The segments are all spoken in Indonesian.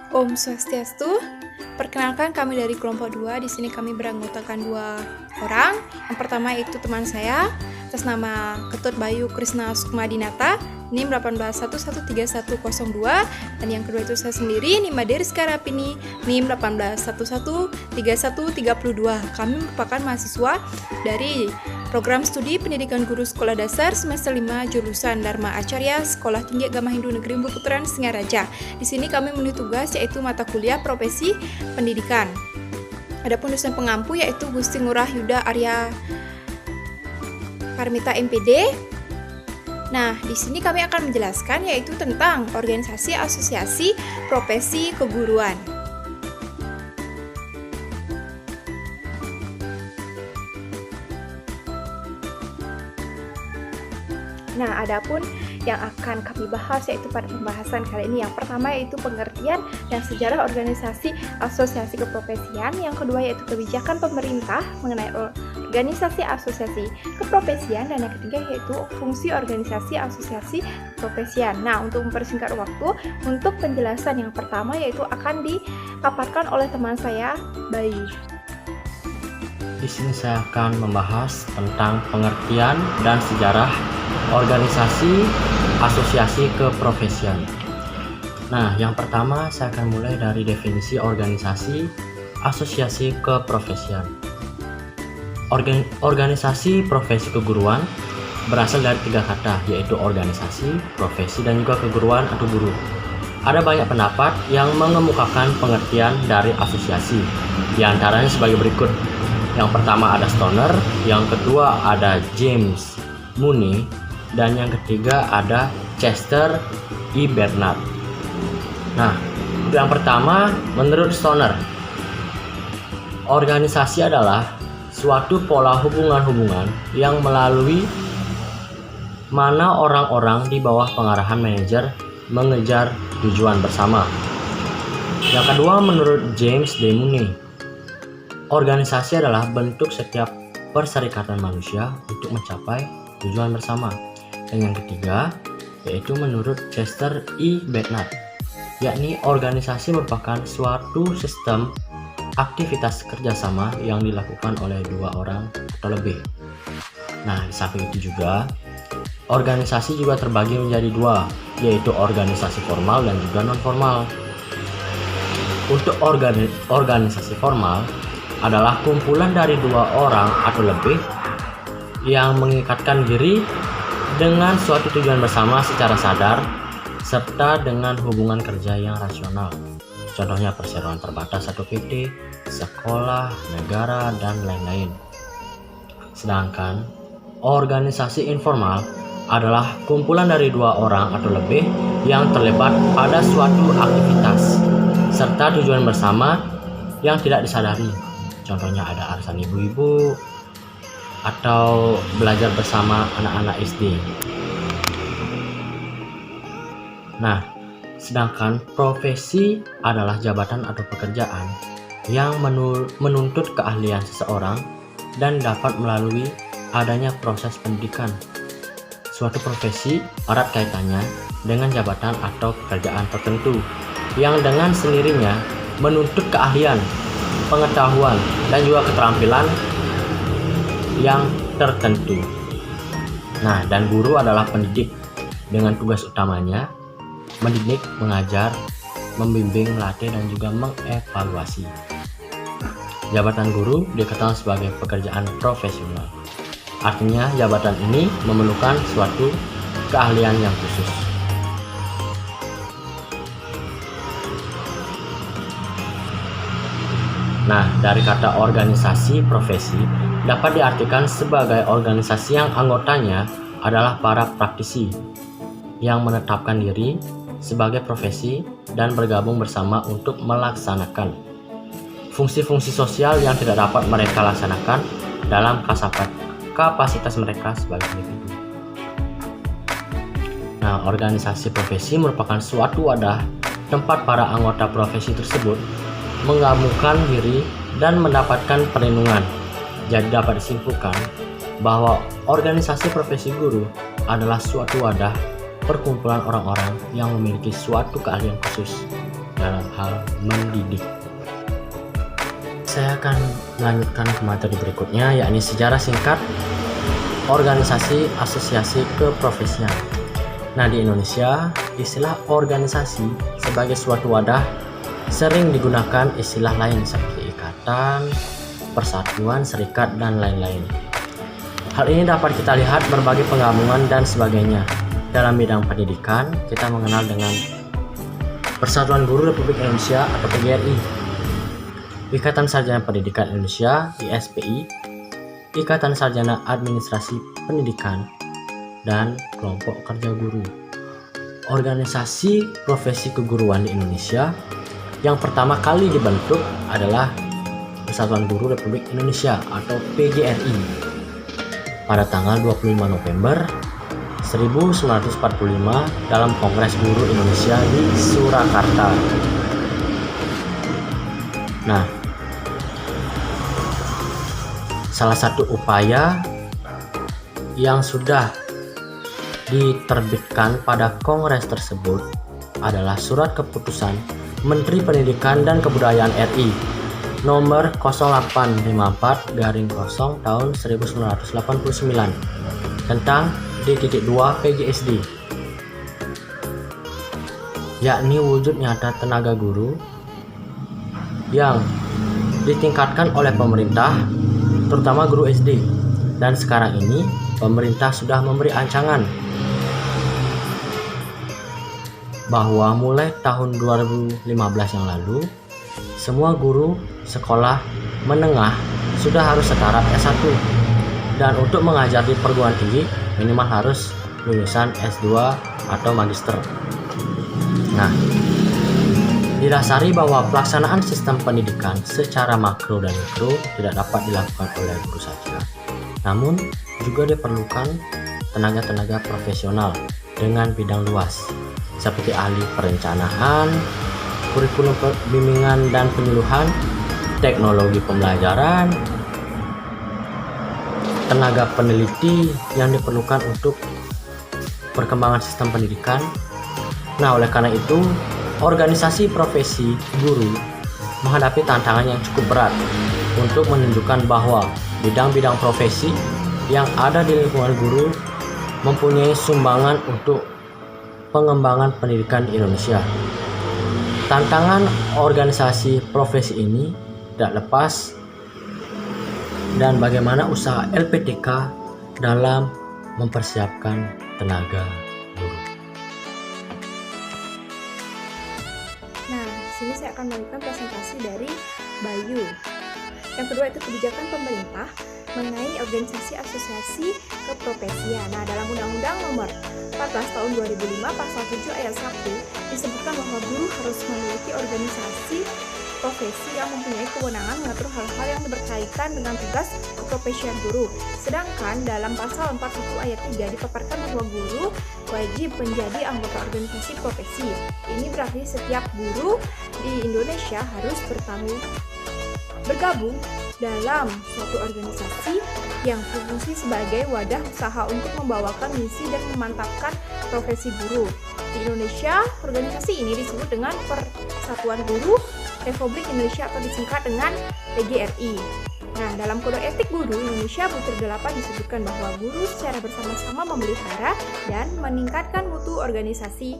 Om Swastiastu. Perkenalkan, kami dari kelompok 2. Di sini kami beranggotakan 2 orang. Yang pertama itu teman saya atas nama Ketut Bayu Krisna Sukmadinata, NIM 18113102, dan yang kedua itu saya sendiri, NIM Rizka Rapini, NIM 18113132. Kami merupakan mahasiswa dari Program Studi Pendidikan Guru Sekolah Dasar semester 5 jurusan Dharma Acarya Sekolah Tinggi Agama Hindu Negeri Bukuputaran Singaraja. Di sini kami memenuhi tugas yaitu mata kuliah profesi pendidikan. Adapun dosen pengampu yaitu Gusti Ngurah Yuda Arya Parmita MPD. Nah, di sini kami akan menjelaskan yaitu tentang organisasi asosiasi profesi keguruan. Nah, adapun yang akan kami bahas yaitu pada pembahasan kali ini, yang pertama yaitu pengertian dan sejarah organisasi asosiasi keprofesian, yang kedua yaitu kebijakan pemerintah mengenai organisasi asosiasi keprofesian, dan yang ketiga yaitu fungsi organisasi asosiasi keprofesian. Nah, untuk mempersingkat waktu, untuk penjelasan yang pertama yaitu akan dipaparkan oleh teman saya, Bayu. Di sini saya akan membahas tentang pengertian dan sejarah organisasi asosiasi keprofesian. Nah, yang pertama saya akan mulai dari definisi organisasi asosiasi keprofesian. Organisasi profesi keguruan berasal dari 3 kata, yaitu organisasi, profesi, dan juga keguruan atau guru. Ada banyak pendapat yang mengemukakan pengertian dari asosiasi, di antaranya sebagai berikut. Yang pertama ada Stoner, yang kedua ada James Mooney, dan yang ketiga ada Chester E. Bernard. Nah, yang pertama menurut Stoner, organisasi adalah suatu pola hubungan-hubungan yang melalui mana orang-orang di bawah pengarahan manajer mengejar tujuan bersama. Yang kedua menurut James D. Mooney, organisasi adalah bentuk setiap perserikatan manusia untuk mencapai tujuan bersama. Dan yang ketiga yaitu menurut Chester E. Bernard, yakni organisasi merupakan suatu sistem aktivitas kerjasama yang dilakukan oleh 2 orang atau lebih. Nah, di samping itu juga organisasi juga terbagi menjadi 2, yaitu organisasi formal dan juga non formal. Untuk organisasi formal adalah kumpulan dari 2 orang atau lebih yang mengikatkan diri dengan suatu tujuan bersama secara sadar serta dengan hubungan kerja yang rasional. Contohnya perseroan terbatas atau PT, sekolah, negara, dan lain-lain. Sedangkan organisasi informal adalah kumpulan dari 2 orang atau lebih yang terlibat pada suatu aktivitas serta tujuan bersama yang tidak disadari. Contohnya ada arisan ibu-ibu atau belajar bersama anak-anak SD. Nah, sedangkan profesi adalah jabatan atau pekerjaan yang menuntut keahlian seseorang dan dapat melalui adanya proses pendidikan. Suatu profesi erat kaitannya dengan jabatan atau pekerjaan tertentu yang dengan sendirinya menuntut keahlian, pengetahuan, dan juga keterampilan yang tertentu. Nah, dan guru adalah pendidik dengan tugas utamanya mendidik, mengajar, membimbing, melatih, dan juga mengevaluasi. Jabatan guru dikenal sebagai pekerjaan profesional. Artinya jabatan ini memerlukan suatu keahlian yang khusus. Nah, dari kata organisasi profesi dapat diartikan sebagai organisasi yang anggotanya adalah para praktisi yang menetapkan diri sebagai profesi dan bergabung bersama untuk melaksanakan fungsi-fungsi sosial yang tidak dapat mereka laksanakan dalam kapasitas mereka sebagai individu. Nah, organisasi profesi merupakan suatu wadah tempat para anggota profesi tersebut menggabungkan diri dan mendapatkan perlindungan. Jadi dapat disimpulkan bahwa organisasi profesi guru adalah suatu wadah perkumpulan orang-orang yang memiliki suatu keahlian khusus dalam hal mendidik. Saya akan melanjutkan ke materi berikutnya, yakni sejarah singkat organisasi asosiasi keprofesian. Nah, di Indonesia, istilah organisasi sebagai suatu wadah sering digunakan istilah lain seperti ikatan, persatuan, serikat, dan lain-lain. Hal ini dapat kita lihat berbagai penggabungan dan sebagainya. Dalam bidang pendidikan, kita mengenal dengan Persatuan Guru Republik Indonesia atau PGRI, Ikatan Sarjana Pendidikan Indonesia (ISPI), Ikatan Sarjana Administrasi Pendidikan, dan Kelompok Kerja Guru. Organisasi profesi keguruan di Indonesia yang pertama kali dibentuk adalah Persatuan Guru Republik Indonesia atau PGRI pada tanggal 25 November 1945 dalam Kongres Guru Indonesia di Surakarta. Nah, salah satu upaya yang sudah diterbitkan pada kongres tersebut adalah Surat Keputusan Menteri Pendidikan dan Kebudayaan RI nomor 0854/0 tahun 1989 tentang D.2 PGSD, yakni wujud nyata tenaga guru yang ditingkatkan oleh pemerintah, terutama guru SD. Dan sekarang ini pemerintah sudah memberi ancangan bahwa mulai tahun 2015 yang lalu semua guru sekolah menengah sudah harus setara S1, dan untuk mengajar di perguruan tinggi minimal harus lulusan S2 atau magister. Nah, didasari bahwa pelaksanaan sistem pendidikan secara makro dan mikro tidak dapat dilakukan oleh guru saja, namun juga diperlukan tenaga-tenaga profesional dengan bidang luas seperti ahli perencanaan, kurikulum bimbingan dan penyuluhan, teknologi pembelajaran, tenaga peneliti yang diperlukan untuk perkembangan sistem pendidikan. Nah, oleh karena itu, organisasi profesi guru menghadapi tantangan yang cukup berat untuk menunjukkan bahwa bidang-bidang profesi yang ada di lingkungan guru mempunyai sumbangan untuk pengembangan pendidikan di Indonesia. Tantangan organisasi profesi ini tidak lepas dan bagaimana usaha LPTK dalam mempersiapkan tenaga guru. Nah, di sini saya akan melakukan presentasi dari Bayu. Yang kedua itu kebijakan pemerintah mengenai organisasi asosiasi keprofesian. Nah, dalam Undang-Undang Nomor 14 Tahun 2005 Pasal 7 Ayat 1 disebutkan bahwa guru harus memiliki organisasi profesi yang mempunyai kewenangan mengatur hal-hal yang berkaitan dengan tugas keprofesian guru. Sedangkan dalam Pasal 41 Ayat 3 dipaparkan bahwa guru wajib menjadi anggota organisasi profesi. Ini berarti setiap guru di Indonesia harus bergabung dalam suatu organisasi yang berfungsi sebagai wadah usaha untuk membawakan misi dan memantapkan profesi guru. Di Indonesia, organisasi ini disebut dengan Persatuan Guru Republik Indonesia atau disingkat dengan PGRI. Nah, dalam Kode Etik Guru Indonesia Butir 8 disebutkan bahwa guru secara bersama-sama memelihara dan meningkatkan mutu organisasi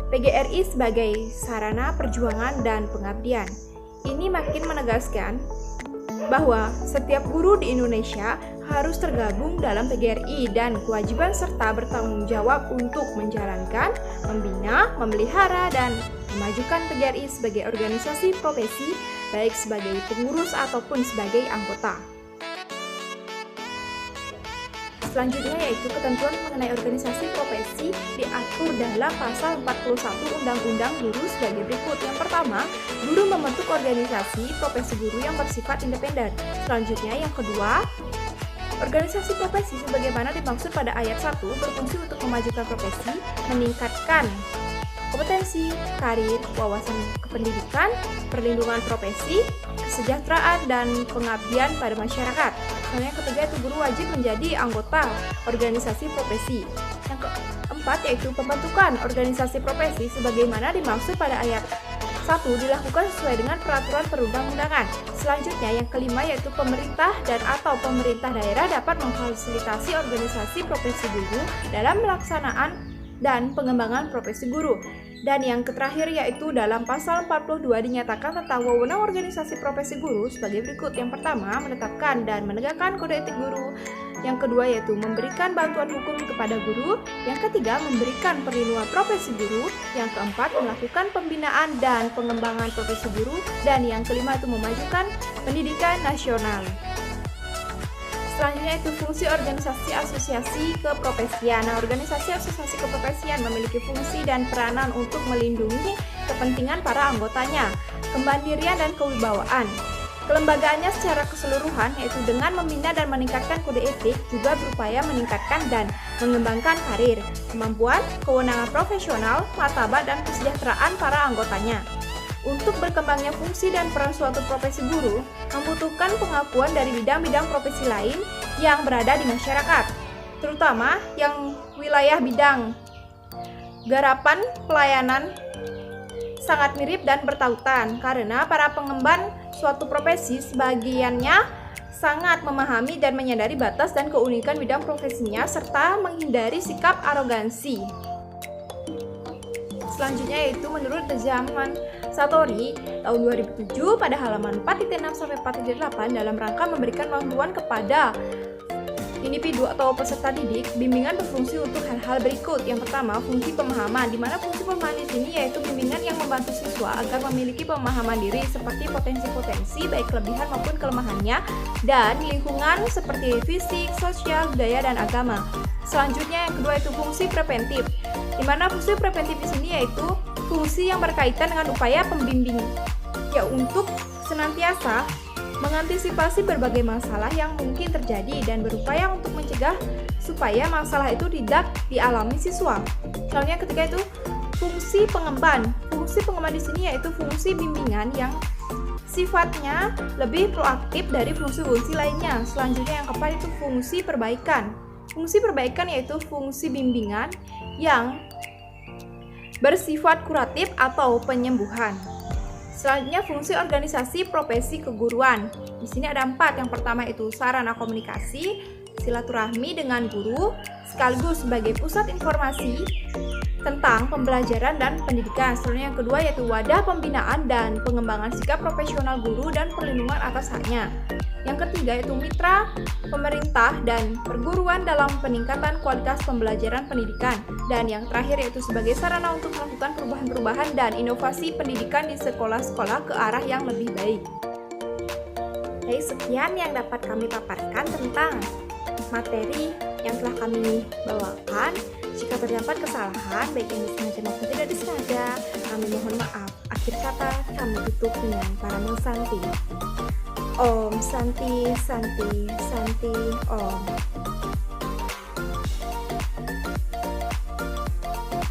PGRI sebagai sarana perjuangan dan pengabdian. Ini makin menegaskan bahwa setiap guru di Indonesia harus tergabung dalam PGRI dan kewajiban serta bertanggung jawab untuk menjalankan, membina, memelihara, dan memajukan PGRI sebagai organisasi profesi, baik sebagai pengurus ataupun sebagai anggota. Selanjutnya yaitu ketentuan mengenai organisasi profesi diatur dalam Pasal 41 Undang-Undang Guru sebagai berikut. Yang pertama, guru membentuk organisasi profesi guru yang bersifat independen. Selanjutnya yang kedua, organisasi profesi sebagaimana dimaksud pada ayat 1 berfungsi untuk memajukan profesi, meningkatkan kompetensi, karir, wawasan kependidikan, perlindungan profesi, kesejahteraan, dan pengabdian pada masyarakat. Yang ketiga itu guru wajib menjadi anggota organisasi profesi. Yang keempat yaitu pembentukan organisasi profesi sebagaimana dimaksud pada ayat Satu, dilakukan sesuai dengan peraturan perundang-undangan. Selanjutnya, yang kelima yaitu pemerintah dan atau pemerintah daerah dapat memfasilitasi organisasi profesi guru dalam pelaksanaan dan pengembangan profesi guru. Dan yang terakhir yaitu dalam pasal 42 dinyatakan tentang wewenang organisasi profesi guru sebagai berikut. Yang pertama, menetapkan dan menegakkan kode etik guru. Yang kedua yaitu memberikan bantuan hukum kepada guru. Yang ketiga, memberikan perlindungan profesi guru. Yang keempat, melakukan pembinaan dan pengembangan profesi guru. Dan yang kelima itu memajukan pendidikan nasional. Selanjutnya itu fungsi organisasi asosiasi keprofesian. Nah, organisasi asosiasi keprofesian memiliki fungsi dan peranan untuk melindungi kepentingan para anggotanya, kemandirian dan kewibawaan. Kelembagaannya secara keseluruhan yaitu dengan membina dan meningkatkan kode etik, juga berupaya meningkatkan dan mengembangkan karir, kemampuan, kewenangan profesional, martabat dan kesejahteraan para anggotanya. Untuk berkembangnya fungsi dan peran suatu profesi guru membutuhkan pengakuan dari bidang-bidang profesi lain yang berada di masyarakat, terutama yang wilayah bidang garapan pelayanan sangat mirip dan bertautan karena para pengemban suatu profesi sebagiannya sangat memahami dan menyadari batas dan keunikan bidang profesinya serta menghindari sikap arogansi. Selanjutnya yaitu menurut Zaman Satori tahun 2007 pada halaman 4.6-4.8 dalam rangka memberikan bantuan kepada individu atau peserta didik, bimbingan berfungsi untuk hal-hal berikut. Yang pertama, fungsi pemahaman, di mana fungsi pemahaman di sini yaitu bimbingan yang membantu siswa agar memiliki pemahaman diri seperti potensi-potensi baik kelebihan maupun kelemahannya dan lingkungan seperti fisik, sosial, budaya dan agama. Selanjutnya yang kedua itu fungsi preventif, di mana fungsi preventif di sini yaitu fungsi yang berkaitan dengan upaya pembimbing ya untuk senantiasa mengantisipasi berbagai masalah yang mungkin terjadi dan berupaya untuk mencegah supaya masalah itu tidak dialami siswa. Selanjutnya ketiga itu fungsi pengemban. Fungsi pengemban di sini yaitu fungsi bimbingan yang sifatnya lebih proaktif dari fungsi-fungsi lainnya. Selanjutnya yang keempat itu fungsi perbaikan. Fungsi perbaikan yaitu fungsi bimbingan yang bersifat kuratif atau penyembuhan. Selanjutnya fungsi organisasi profesi keguruan. Di sini ada 4. Yang pertama itu sarana komunikasi, silaturahmi dengan guru, sekaligus sebagai pusat informasi tentang pembelajaran dan pendidikan. Selanjutnya yang kedua yaitu wadah pembinaan dan pengembangan sikap profesional guru dan perlindungan atas haknya. Yang ketiga yaitu mitra pemerintah dan perguruan dalam peningkatan kualitas pembelajaran pendidikan. Dan yang terakhir yaitu sebagai sarana untuk melakukan perubahan-perubahan dan inovasi pendidikan di sekolah-sekolah ke arah yang lebih baik. Jadi sekian yang dapat kami paparkan tentang materi yang telah kami bawakan. Jika terdapat kesalahan baik yang disengaja maupun tidak disengaja, kami mohon maaf. Akhir kata kami tutup dengan Parama Santi. Om Santi Santi Santi Om.